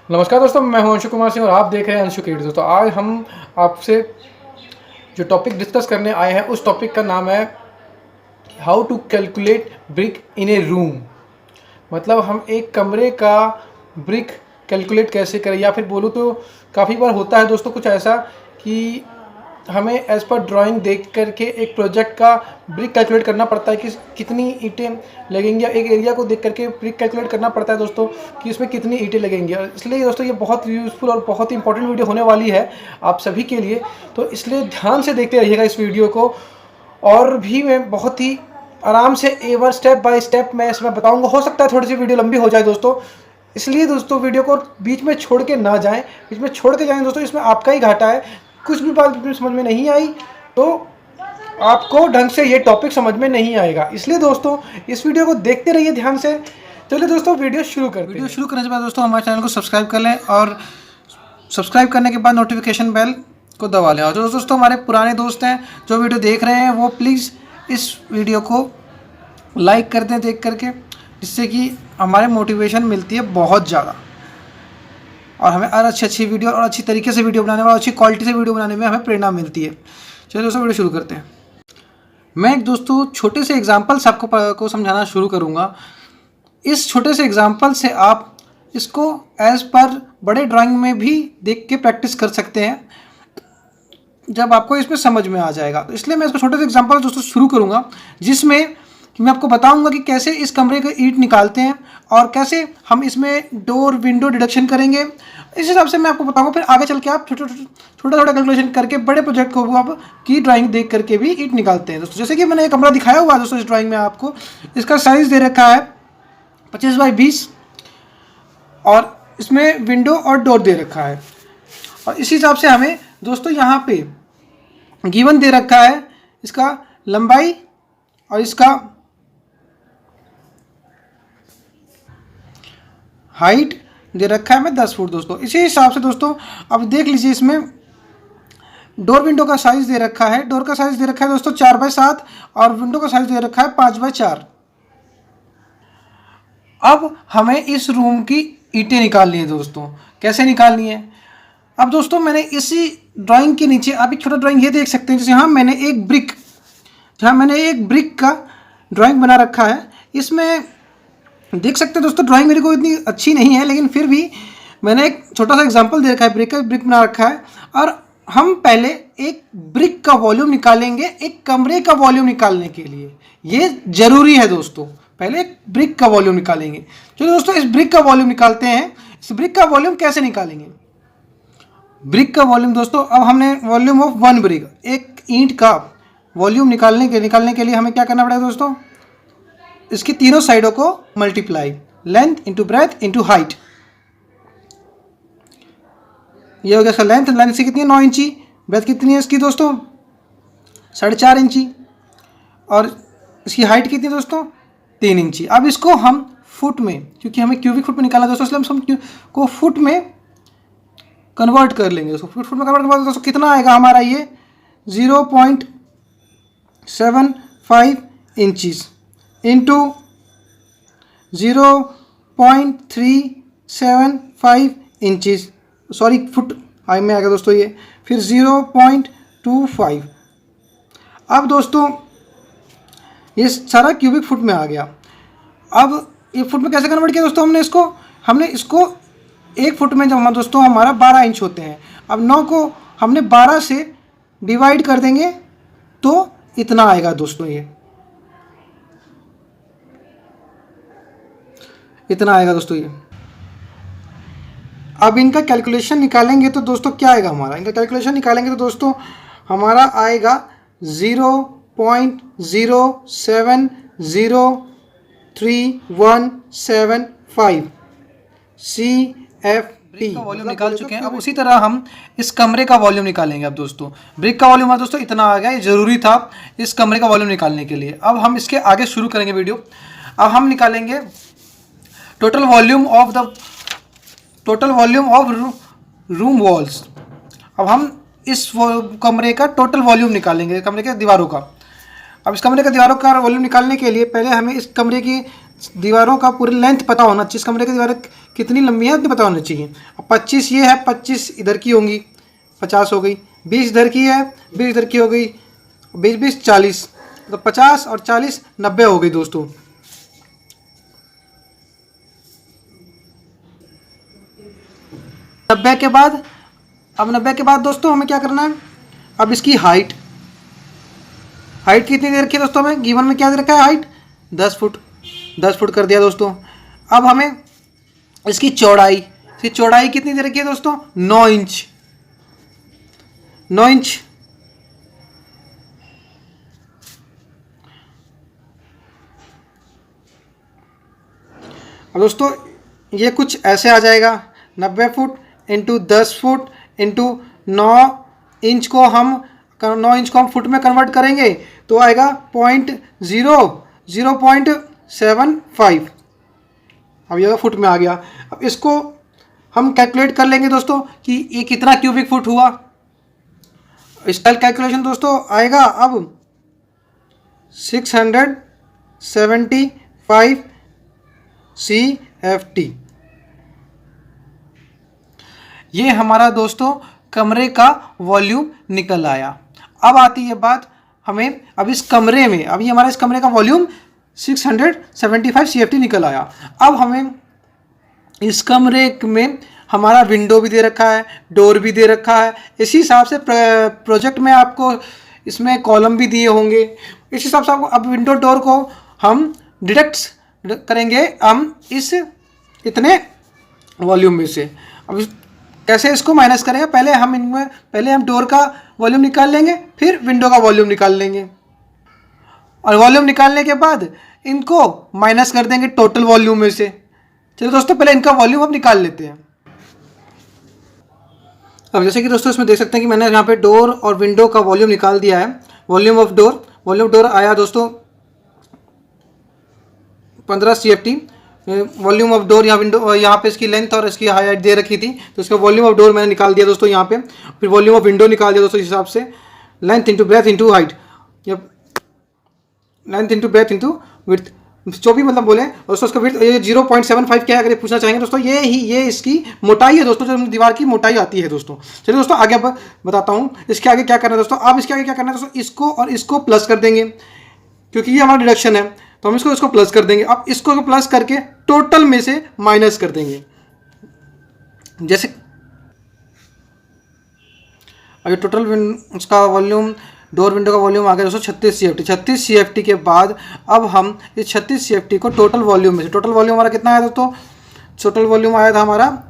नमस्कार दोस्तों, मैं हूं अंशु कुमार सिंह और आप देख रहे हैं अंशु क्रिएट। दोस्तों आज हम आपसे जो टॉपिक डिस्कस करने आए हैं उस टॉपिक का नाम है how to calculate brick in a room. मतलब हम एक कमरे का ब्रिक कैलकुलेट कैसे करें, या फिर बोलूँ तो काफ़ी बार होता है दोस्तों कुछ ऐसा कि हमें एज पर ड्राइंग देख करके एक प्रोजेक्ट का ब्रिक कैलकुलेट करना पड़ता है कि कितनी ईंटें लगेंगी, या एक एरिया को देख करके ब्रिक कैलकुलेट करना पड़ता है दोस्तों कि उसमें कितनी ईंटें लगेंगी। और इसलिए दोस्तों ये बहुत यूज़फुल और बहुत ही इंपॉर्टेंट वीडियो होने वाली है आप सभी के लिए, तो इसलिए ध्यान से देखते रहिएगा इस वीडियो को। और भी मैं बहुत ही आराम से एवर स्टेप बाय स्टेप मैं इसमें बताऊंगा। हो सकता है थोड़ी सी वीडियो लंबी हो जाए दोस्तों, इसलिए दोस्तों वीडियो को बीच में छोड़ के ना जाएं। बीच में छोड़ के जाएं दोस्तों, इसमें आपका ही घाटा है। कुछ भी बात समझ में नहीं आई तो आपको ढंग से ये टॉपिक समझ में नहीं आएगा। इसलिए दोस्तों इस वीडियो को देखते रहिए ध्यान से। चलिए दोस्तों वीडियो शुरू करते हैं। वीडियो शुरू करने के बाद दोस्तों हमारे चैनल को सब्सक्राइब कर लें और सब्सक्राइब करने के बाद नोटिफिकेशन बेल को दबा लें। और जो दोस्तों हमारे पुराने दोस्त हैं जो वीडियो देख रहे हैं वो प्लीज़ इस वीडियो को लाइक कर दें देख करके, जिससे कि हमारे मोटिवेशन मिलती है बहुत ज़्यादा और हमें और अच्छी वीडियो और अच्छी तरीके से वीडियो बनाने में, अच्छी क्वालिटी से वीडियो बनाने में हमें प्रेरणा मिलती है। चलिए दोस्तों वीडियो शुरू करते हैं। मैं एक दोस्तों छोटे से एग्जांपल्स आपको समझाना शुरू करूँगा। इस छोटे से एग्जांपल से आप इसको एज पर बड़े ड्राइंग में भी देख के प्रैक्टिस कर सकते हैं जब आपको इसमें समझ में आ जाएगा। तो इसलिए मैं इसको छोटे से एग्जांपल दोस्तों शुरू करूँगा, जिसमें कि मैं आपको बताऊंगा कि कैसे इस कमरे का ईंट निकालते हैं और कैसे हम इसमें डोर विंडो डिडक्शन करेंगे। इस हिसाब से मैं आपको बताऊंगा, फिर आगे चल के आप छोटा कैलकुलेशन करके बड़े प्रोजेक्ट को आप की ड्राइंग देख करके भी ईंट निकालते हैं दोस्तों। जैसे कि मैंने एक कमरा दिखाया हुआ है दोस्तों इस ड्राइंग में आपको, इसका साइज़ दे रखा है 25x20 और इसमें विंडो और डोर दे रखा है। और इस हिसाब से हमें दोस्तों यहाँ पे गिवन दे रखा है इसका लंबाई और इसका हाइट दे रखा है हमें 10 फुट दोस्तों। इसी हिसाब से दोस्तों अब देख लीजिए, इसमें डोर विंडो का साइज़ दे रखा है, डोर का साइज़ दे रखा है दोस्तों 4x7 और विंडो का साइज़ दे रखा है 5x4। अब हमें इस रूम की ईंटें निकालनी है दोस्तों। कैसे निकालनी है? अब दोस्तों मैंने इसी ड्राइंग के नीचे आप एक छोटा ड्राइंग ये देख सकते हैं, जैसे यहाँ मैंने एक ब्रिक का ड्राइंग बना रखा है। इसमें देख सकते हैं दोस्तों ड्राइंग मेरी को इतनी अच्छी नहीं है, लेकिन फिर भी मैंने एक छोटा सा एग्जांपल दे रखा है, ब्रिक बना रखा है। और हम पहले एक ब्रिक का वॉल्यूम निकालेंगे एक कमरे का वॉल्यूम निकालने के लिए। ये ज़रूरी है दोस्तों, पहले एक ब्रिक का वॉल्यूम निकालेंगे। चलो दोस्तों इस ब्रिक का वॉल्यूम निकालते हैं। इस ब्रिक का वॉल्यूम कैसे निकालेंगे? ब्रिक का वॉल्यूम दोस्तों, अब हमने वॉल्यूम ऑफ वन ब्रिक, एक ईंट का वॉल्यूम निकालने के लिए हमें क्या करना पड़ेगा दोस्तों? इसकी तीनों साइडों को multiply, length into breadth into height. ये हो गया इसका लेंथ से कितनी है 9 इंची, ब्रेथ कितनी है इसकी दोस्तों 4.5 इंची, और इसकी हाइट कितनी है दोस्तों 3 इंची। अब इसको हम फुट में, क्योंकि हमें क्यूबिक फुट में निकालना दोस्तों, इसलिए हम को फुट में कन्वर्ट कर लेंगे। उसको फुट में कन्वर्ट करने के बाद दोस्तों कितना आएगा हमारा ये 0.75 inches into 0.375 inches, sorry foot high में आ गया दोस्तों ये, फिर 0.25। अब दोस्तों ये सारा क्यूबिक फुट में आ गया। अब ये फुट में कैसे कन्वर्ट किया दोस्तों? हमने इसको एक फुट में जब दोस्तों हमारा 12 इंच होते हैं। अब 9 को हमने 12 से डिवाइड कर देंगे तो इतना आएगा दोस्तों, ये इतना आएगा दोस्तों ये। अब इनका कैलकुलेशन निकालेंगे तो दोस्तों क्या आएगा हमारा? इनका कैलकुलेशन निकालेंगे तो दोस्तों हमारा आएगा 0.0703175 CFP का वॉल्यूम निकाल चुके हैं। अब उसी तरह हम इस कमरे का वॉल्यूम निकालेंगे। अब दोस्तों ब्रिक का वॉल्यूम दोस्तों इतना आ गया, ये ज़रूरी था इस कमरे का वॉल्यूम निकालने के लिए। अब हम इसके आगे शुरू करेंगे वीडियो। अब हम निकालेंगे total volume of room walls. अब हम इस कमरे का टोटल वॉल्यूम निकालेंगे, कमरे के दीवारों का। अब इस कमरे के दीवारों का वॉल्यूम निकालने के लिए पहले हमें इस कमरे की दीवारों का पूरी लेंथ पता होना चाहिए। इस कमरे की दीवारें कितनी लंबी है उतनी पता होनी चाहिए। अब 25 ये है, 25 इधर की होंगी, 50 हो गई, 20 इधर की है, 20 इधर की हो गई, 20 20 40, तो 50 और 40 90 हो गई दोस्तों। नब्बे के बाद, अब 90 के बाद दोस्तों हमें क्या करना है, अब इसकी हाइट कितनी दे रखी है दोस्तों, हमें गिवन में क्या दे रखा है, हाइट 10 फुट, 10 फुट कर दिया दोस्तों। अब हमें इसकी चौड़ाई कितनी दे रखी है दोस्तों, 9 इंच, 9 इंच। अब दोस्तों ये कुछ ऐसे आ जाएगा, 90 foot into 10 foot into 9 inch को हम 9 इंच को हम फुट में कन्वर्ट करेंगे तो आएगा 0.75। अब ये फुट में आ गया। अब इसको हम कैलकुलेट कर लेंगे दोस्तों कि ये कितना क्यूबिक फुट हुआ। इसका कैलकुलेशन दोस्तों आएगा अब 675 CFT। ये हमारा दोस्तों कमरे का वॉल्यूम निकल आया। अब आती है बात हमें, अब इस कमरे में, अभी हमारा इस कमरे का वॉल्यूम 675 CFT निकल आया। अब हमें इस कमरे में हमारा विंडो भी दे रखा है, डोर भी दे रखा है। इसी हिसाब से प्रोजेक्ट में आपको इसमें कॉलम भी दिए होंगे। इस हिसाब से आपको अब विंडो डोर को हम डिडक्ट करेंगे हम इस इतने वॉल्यूम में से। अब कैसे इसको माइनस करेंगे, पहले हम डोर का वॉल्यूम निकाल लेंगे, फिर विंडो का वॉल्यूम निकाल लेंगे, और वॉल्यूम निकालने के बाद इनको माइनस कर देंगे टोटल वॉल्यूम में से। चलिए दोस्तों पहले इनका वॉल्यूम हम निकाल लेते हैं। अब जैसे कि दोस्तों इसमें देख सकते हैं कि मैंने यहाँ पे डोर और विंडो का वॉल्यूम निकाल दिया है। वॉल्यूम ऑफ डोर आया दोस्तों 15 CFT। वॉल्यूम ऑफ डोर यहाँ विंडो, यहाँ पे इसकी लेंथ और इसकी हाइट दे रखी थी तो इसका वॉल्यूम ऑफ डोर मैंने निकाल दिया दोस्तों यहाँ पे। फिर वॉल्यूम ऑफ विंडो निकाल दिया दोस्तों इस हिसाब से, length into breadth into height, length into breadth into width, जो भी मतलब बोले दोस्तों। उसका विड्थ ये 0.75 क्या है अगर ये पूछना चाहेंगे दोस्तों, ये इसकी मोटाई है दोस्तों, जो दीवार की मोटाई आती है दोस्तों। चलिए दोस्तों आगे बताता हूँ इसके आगे क्या करना है दोस्तों। अब इसके आगे क्या करना है दोस्तों, इसको और इसको प्लस कर देंगे क्योंकि ये हमारा डिडक्शन है, तो हम इसको प्लस कर देंगे। अब इसको प्लस करके टोटल में से माइनस कर देंगे। जैसे अगर टोटल उसका वॉल्यूम, डोर विंडो का वॉल्यूम आ गया दोस्तों 36 CFT। 36 CFT के बाद अब हम इस 36 CFT को टोटल वॉल्यूम में से, टोटल वॉल्यूम हमारा कितना आया दोस्तों, टोटल वॉल्यूम आया था हमारा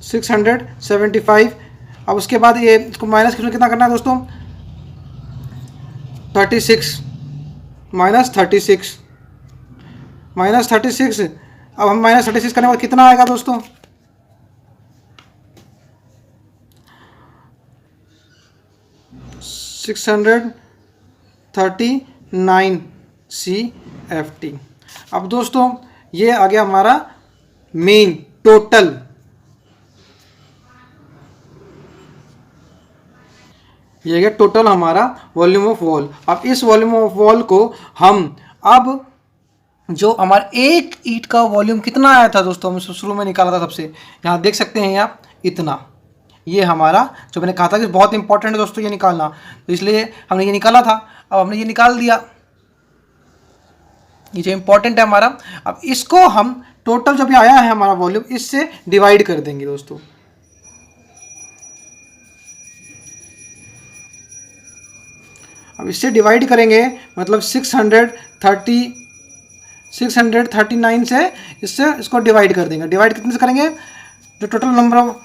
675। अब उसके बाद ये इसको माइनस कितना करना है दोस्तों, 36 माइनस 36। अब हम माइनस 36 करने के बाद कितना आएगा दोस्तों, 639 CFT। अब दोस्तों ये आ गया हमारा मेन टोटल। ये गया टोटल हमारा वॉल्यूम ऑफ वॉल। अब इस वॉल्यूम ऑफ वॉल को हम अब जो हमारा एक ईंट का वॉल्यूम कितना आया था दोस्तों, हम शुरू में निकाला था सबसे, यहाँ देख सकते हैं आप इतना, ये हमारा जो मैंने कहा था कि बहुत इंपॉर्टेंट है दोस्तों ये निकालना, तो इसलिए हमने ये निकाला था। अब हमने ये निकाल दिया, ये जो इंपॉर्टेंट है हमारा। अब इसको हम टोटल जो भी आया है हमारा वॉल्यूम, इससे डिवाइड कर देंगे दोस्तों। अब इससे डिवाइड करेंगे मतलब 639 से इससे इसको डिवाइड कर देंगे। डिवाइड कितने से करेंगे, जो टोटल नंबर ऑफ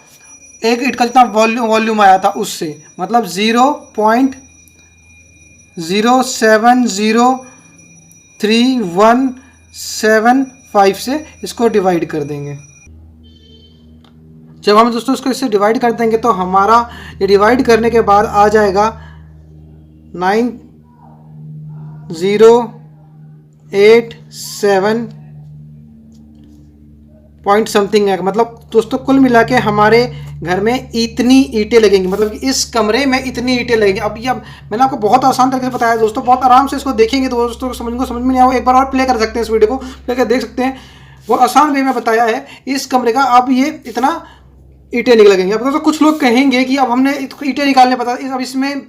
एक ईंट का जितना वॉल्यूम आया था उससे, मतलब 0.073175 से इसको डिवाइड कर देंगे। जब हम दोस्तों इसको इससे डिवाइड कर देंगे तो हमारा ये डिवाइड करने के बाद आ जाएगा 9087 पॉइंट समथिंग है। मतलब दोस्तों कुल मिला के हमारे घर में इतनी ईंटें लगेंगी, मतलब इस कमरे में इतनी ईंटें लगेंगी। अब ये मैंने आपको बहुत आसान तरीके से बताया दोस्तों, बहुत आराम से इसको देखेंगे तो दोस्तों समझ में नहीं आओ, एक बार और प्ले कर सकते हैं, इस वीडियो को प्ले कर देख सकते हैं। बहुत आसान वे में बताया है इस कमरे का। अब ये इतना ईंटें निकलेंगे। अब दोस्तों कुछ लोग कहेंगे कि अब हमने ईंटें निकालने पता, अब इसमें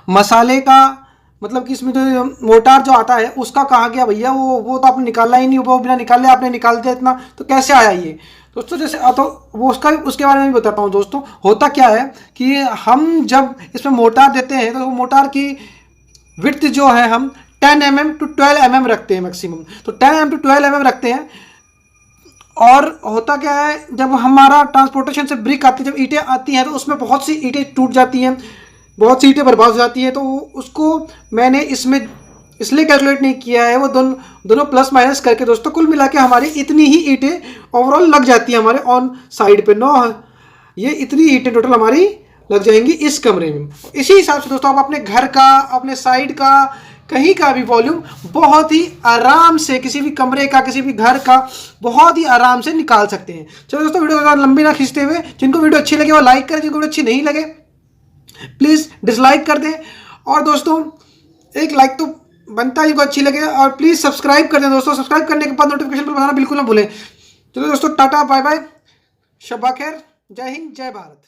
मसाले का मतलब कि इसमें जो मोटार जो आता है उसका कहाँ गया भैया, वो तो आपने निकाला ही नहीं, वो बिना निकाले आपने निकाल दिया इतना, तो कैसे आया ये दोस्तों? जैसे तो वो उसके बारे में भी बताता हूँ दोस्तों। होता क्या है कि हम जब इसमें मोटार देते हैं तो मोटार की विड्थ जो है हम 10 mm to 12 mm रखते हैं मैक्सिमम, तो 10 mm to 12 mm रखते हैं। और होता क्या है, जब हमारा ट्रांसपोर्टेशन से ब्रिक आती है, जब ईंटें आती हैं तो उसमें बहुत सी ईंटें टूट जाती हैं, बहुत सी ईंटें बर्बाद हो जाती हैं। तो उसको मैंने इसमें इसलिए कैलकुलेट नहीं किया है, वो दोनों प्लस माइनस करके दोस्तों कुल मिला के हमारी इतनी ही ईंटें ओवरऑल लग जाती है हमारे ऑन साइड पे। ये इतनी ईंटें टोटल हमारी लग जाएंगी इस कमरे में। इसी हिसाब से दोस्तों आप अपने घर का, अपने साइड का, कहीं का भी वॉल्यूम बहुत ही आराम से, किसी भी कमरे का, किसी भी घर का बहुत ही आराम से निकाल सकते हैं। चलो दोस्तों, वीडियो ज़्यादा लंबी ना खींचते हुए, जिनको वीडियो अच्छी लगे वो लाइक करें, जिनको वीडियो अच्छी नहीं लगे प्लीज़ डिसलाइक कर दें। और दोस्तों एक लाइक तो बनता है जिनको अच्छी लगे, और प्लीज़ सब्सक्राइब कर दें दोस्तों। सब्सक्राइब करने के बाद नोटिफिकेशन पर बताना बिल्कुल ना भूलें। चलो दोस्तों, टाटा बाय बाय, शब्बा खैर, जय हिंद, जय भारत।